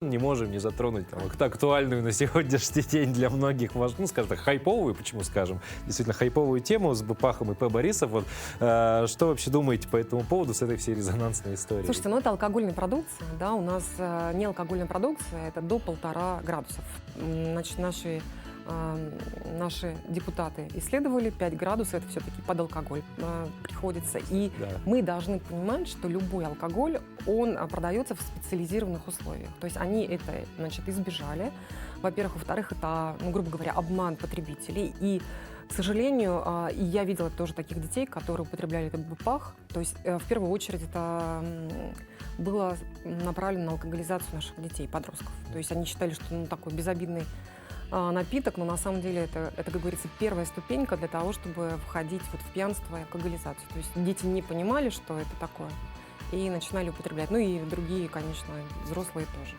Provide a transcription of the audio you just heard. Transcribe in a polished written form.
Не можем не затронуть там, актуальную на сегодняшний день для многих, ну, скажем так, хайповую, почему скажем, действительно хайповую тему с Бэпахом и П. Борисов. Вот, что вообще думаете по этому поводу с этой всей резонансной историей? Слушайте, ну это алкогольная продукция, да, у нас не алкогольная продукция, это до 1,5 градусов. Значит, наши депутаты исследовали 5 градусов, это все-таки под алкоголь приходится. И Да. мы должны понимать, что любой алкоголь, он продается в специализированных условиях. То есть они это, значит, избежали. Во-первых, во-вторых, это, ну, грубо говоря, обман потребителей. И, к сожалению, и я видела тоже таких детей, которые употребляли этот Бэпах. То есть, в первую очередь, это было направлено на алкоголизацию наших детей, подростков. То есть они считали, что, ну, такой безобидный напиток, но на самом деле это, как говорится, первая ступенька для того, чтобы входить вот в пьянство и алкоголизацию. То есть дети не понимали, что это такое, и начинали употреблять. Ну и другие, конечно, взрослые тоже.